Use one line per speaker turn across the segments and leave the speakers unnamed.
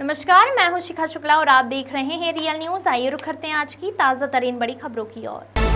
नमस्कार, मैं हूं शिखा शुक्ला और आप देख रहे हैं रियल न्यूज। आइए रुक करते हैं आज की ताज़ा तरीन बड़ी खबरों की ओर।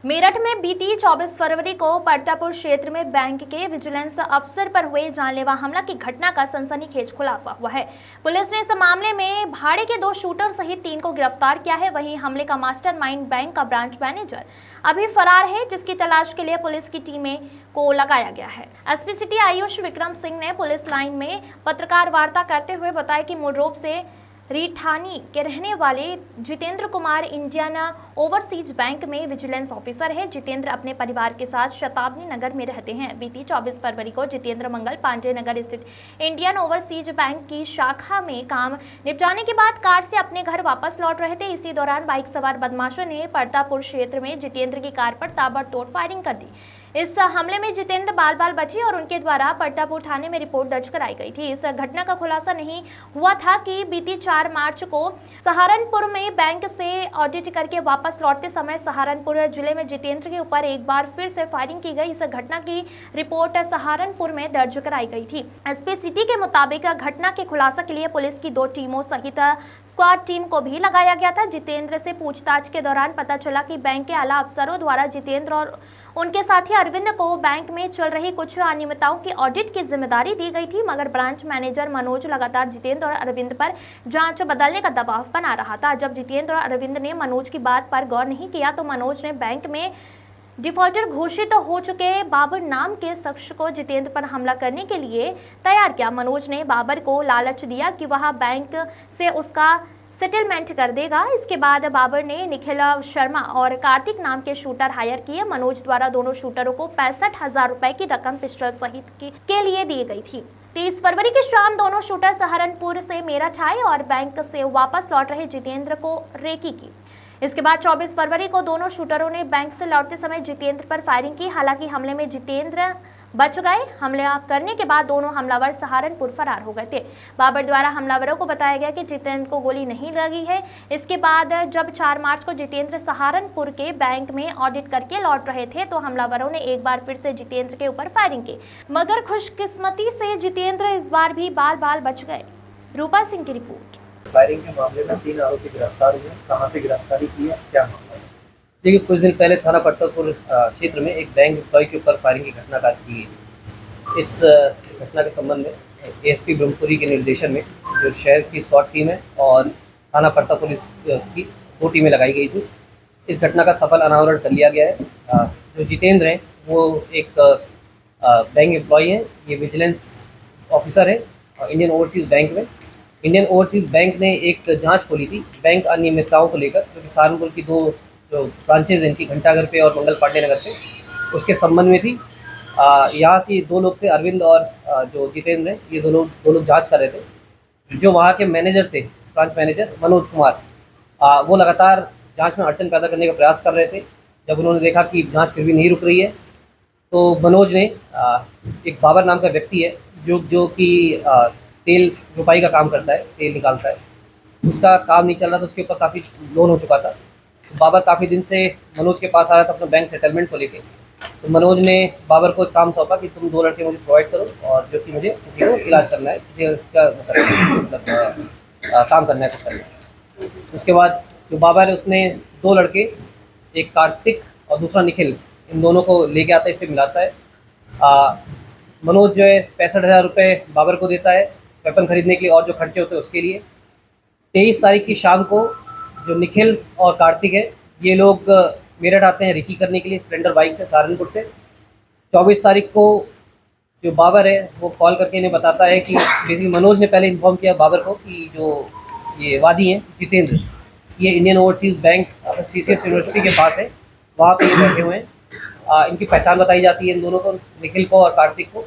मेरठ में बीती 24 फरवरी को परतापुर क्षेत्र में बैंक के विजिलेंस अफसर पर हुए जानलेवा हमला की घटना का सनसनीखेज खुलासा हुआ है। पुलिस ने इस मामले में भाड़े के 2 शूटर सहित 3 को गिरफ्तार किया है। वहीं हमले का मास्टरमाइंड बैंक का ब्रांच मैनेजर अभी फरार है, जिसकी तलाश के लिए पुलिस की टीमें को लगाया गया है। एसपी सिटी आयुष विक्रम सिंह ने पुलिस लाइन में पत्रकार वार्ता करते हुए बताया कि मूल रूप से रीठानी के रहने वाले Jitendra Kumar Indian overseas bank में विजिलेंस ऑफिसर है। जितेंद्र अपने परिवार के साथ शताब्दी नगर में रहते हैं। बीती 24 फरवरी को जितेंद्र मंगल पांडे नगर स्थित इंडियन ओवरसीज बैंक की शाखा में काम निपटाने के बाद कार से अपने घर वापस लौट रहे थे। इसी दौरान बाइक सवार बदमाशों ने परतापुर क्षेत्र में जितेंद्र की कार पर ताबड़तोड़ फायरिंग कर दी। इस हमले में जितेंद्र बाल बाल बचे और उनके द्वारा परतापुर थाने में रिपोर्ट दर्ज कराई गई थी। इस घटना का खुलासा नहीं हुआ था कि बीती 4 मार्च को सहारनपुर में बैंक से ऑडिट करके वापस लौटते समय सहारनपुर जिले में जितेंद्र के ऊपर एक बार फिर से फायरिंग की गई। इस घटना की रिपोर्ट सहारनपुर में दर्ज कराई गई थी। एसपी सिटी के मुताबिक घटना के खुलासा के लिए पुलिस की 2 टीमों सहित स्क्वाड टीम को भी लगाया गया था। जितेंद्र से पूछताछ के दौरान पता चला कि बैंक के आला अफसरों द्वारा जितेंद्र और उनके साथी अरविंद को बैंक में चल रही कुछ अनियमितताओं की ऑडिट की जिम्मेदारी दी गई थी, मगर ब्रांच मैनेजर मनोज लगातार जितेंद्र और अरविंद पर जांच बदलने का दबाव बना रहा था। जब जितेंद्र और अरविंद ने मनोज की बात पर गौर नहीं किया तो मनोज ने बैंक में डिफॉल्टर घोषित हो चुके बाबर नाम के शख्स को जितेंद्र पर हमला करने के लिए तैयार किया। मनोज ने बाबर को लालच दिया कि वह बैंक से उसका सेटलमेंट कर देगा। इसके बाद बाबर ने निखिल शर्मा और कार्तिक नाम के शूटर हायर किए। मनोज द्वारा दोनों शूटरों को 65,000 रुपए की रकम पिस्टल सहित के लिए दी गई थी। 30 फरवरी की शाम दोनों शूटर सहारनपुर से मेरठ आए और बैंक से वापस लौट रहे जितेंद्र को रेकी की। इसके बाद 24 फरवरी को दोनों शूटरों ने बैंक से लौटते समय जितेंद्र पर फायरिंग की। हालांकि हमले में जितेंद्र बच गए। हमला करने के बाद दोनों हमलावर सहारनपुर फरार हो गए थे। बाबर द्वारा हमलावरों को बताया गया कि जितेंद्र को गोली नहीं लगी है। इसके बाद जब 4 मार्च को जितेंद्र सहारनपुर के बैंक में ऑडिट करके लौट रहे थे तो हमलावरों ने एक बार फिर से जितेंद्र के ऊपर फायरिंग की, मगर खुशकिस्मती से जितेंद्र इस बार भी बाल बाल बच गए। रूपा सिंह की रिपोर्ट।
फायरिंग के मामले में 3 आरोपी गिरफ्तार हुए। कहां से गिरफ्तारी की है, क्या मामला है? देखिए, कुछ दिन पहले थाना परतापुर क्षेत्र में एक बैंक एम्प्लॉय के ऊपर फायरिंग की घटना कार्य की गई। इस घटना के संबंध में एएसपी ब्रह्मपुरी के निर्देशन में जो शहर की स्वाट टीम है और थाना परतापुर की 2 टीमें लगाई गई थी। इस घटना का सफल अनावरण कर लिया गया है। जो जितेंद्र हैं वो एक बैंक एम्प्लॉय हैं। ये विजिलेंस ऑफिसर है इंडियन ओवरसीज़ बैंक में। इंडियन ओवरसीज़ बैंक ने एक जांच खोली थी बैंक अनियमितताओं को लेकर, क्योंकि सहारनपुर की 2 जो ब्रांचेज हैं इनकी, घंटाघर पे और मंगल पांडे नगर पे, उसके संबंध में थी। यहाँ से 2 लोग थे, अरविंद और जो जितेंद्र हैं, ये दो लोग जांच कर रहे थे। जो वहाँ के मैनेजर थे, ब्रांच मैनेजर मनोज कुमार, वो लगातार जांच में अड़चन पैदा करने का प्रयास कर रहे थे। जब उन्होंने देखा कि जांच फिर भी नहीं रुक रही है तो मनोज ने एक बाबर नाम का व्यक्ति है जो कि तेल रुपाई का काम करता है, तेल निकालता है, उसका काम नहीं चल रहा था, उसके ऊपर काफ़ी लोन हो चुका था। तो बाबर काफ़ी दिन से मनोज के पास आ रहा था अपना बैंक सेटलमेंट को लेके। तो मनोज ने बाबर को एक काम सौंपा कि तुम 2 लड़के मुझे प्रोवाइड करो और जो कि मुझे किसी को इलाज करना है, किसी का मतलब काम करना है, कुछ करना है। उसके बाद जो बाबर है उसने 2 लड़के, एक कार्तिक और दूसरा निखिल, इन दोनों को लेके आता है, इससे मिलाता है। मनोज जो है 65,000 रुपये बाबर को देता है वेपन खरीदने के लिए और जो खर्चे होते हैं उसके लिए। 23 तारीख की शाम को जो निखिल और कार्तिक है ये लोग मेरठ आते हैं रेकी करने के लिए स्प्लेंडर बाइक से सहारनपुर से। 24 तारीख को जो बाबर है वो कॉल करके इन्हें बताता है कि बेसिकली मनोज ने पहले इन्फॉर्म किया बाबर को कि जो ये वादी हैं जितेंद्र, ये Indian overseas bank CCS university के पास है, वहाँ पे ये बैठे हुए हैं। इनकी पहचान बताई जाती है इन दोनों को, निखिल को और कार्तिक को।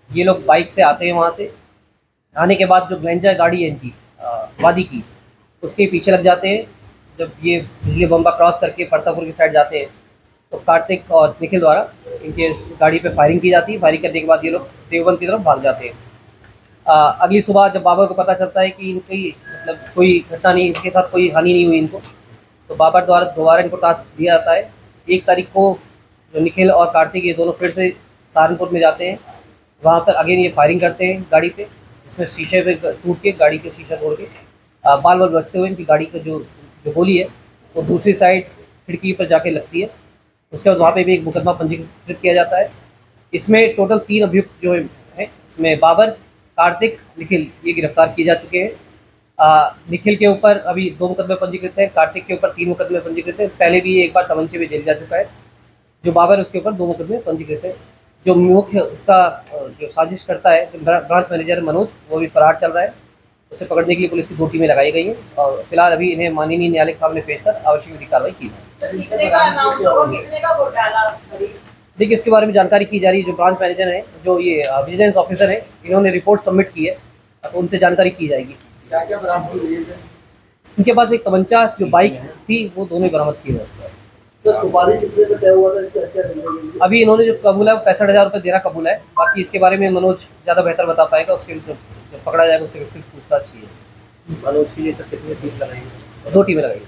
ये लोग बाइक से आते हैं, वहाँ से आने के बाद जो ग्लेंजर गाड़ी है इनकी वादी की, उसके पीछे लग जाते हैं। जब ये बिजली बम्बा क्रॉस करके परतापुर की साइड जाते हैं तो कार्तिक और निखिल द्वारा इनके गाड़ी पे फायरिंग की जाती है। फायरिंग करने के बाद ये लोग देवबंद की तरफ भाग जाते हैं। अगली सुबह जब बाबर को पता चलता है कि इनकी मतलब कोई घटना नहीं, इनके साथ कोई हानि नहीं हुई इनको, तो बाबर द्वारा दोबारा इनको टास्क दिया जाता है। 1 तारीख को जो निखिल और कार्तिक ये दोनों फिर से सहारनपुर में जाते हैं, वहाँ पर अगेन ये फायरिंग करते हैं गाड़ी पे, जिसमें शीशे पे टूट के गाड़ी के शीशा तोड़ के बाल बाल बचते हुए इनकी गाड़ी का जो जो गोली है वो दूसरी साइड खिड़की पर जाके लगती है। उसके बाद वहाँ पे भी एक मुकदमा पंजीकृत किया जाता है। इसमें टोटल 3 अभियुक्त जो हैं, इसमें बाबर, कार्तिक, निखिल ये गिरफ्तार किए जा चुके हैं। निखिल के ऊपर अभी 2 मुकदमे पंजीकृत हैं, कार्तिक के ऊपर 3 मुकदमे पंजीकृत हैं। पहले भी एक बार तमंचे में जेल जा चुका है। जो बाबर है उसके ऊपर 2 मुकदमे पंजीकृत है। जो मुख्य उसका जो साजिश करता है, जो ब्रांच मैनेजर मनोज, वो भी फरार चल रहा है। उसे पकड़ने के लिए पुलिस की 2 टीमें लगाई गई हैं और फिलहाल अभी इन्हें माननीय न्यायालय के सामने पेश कर आवश्यक विधिक कार्रवाई की जाए।
कितने का अमाउंट होगा, कितने का घोटाला?
देखिए, इसके बारे में जानकारी की जा रही है। जो ब्रांच मैनेजर हैं, जो ये विजिलेंस ऑफिसर हैं, इन्होंने रिपोर्ट सबमिट की है तो उनसे जानकारी की जाएगी।
क्या क्या बरामद हुई है?
उनके पास एक तमंचा, जो बाइक थी, वो दोनों ही बरामद किए गए।
तो सुपारी कितने में तय हुआ था इसके हत्या करने के लिए?
अभी इन्होंने जो कबूला है वो 65,000 रुपये देना कबूला है। बाकी इसके बारे में मनोज ज़्यादा बेहतर बता पाएगा। उसके लिए जब पकड़ा जाएगा उससे विस्तृत पूछताछ की है। मनोज के लिए तो कितनी टीम लगाएंगे? 2 टीमें लगाएंगे।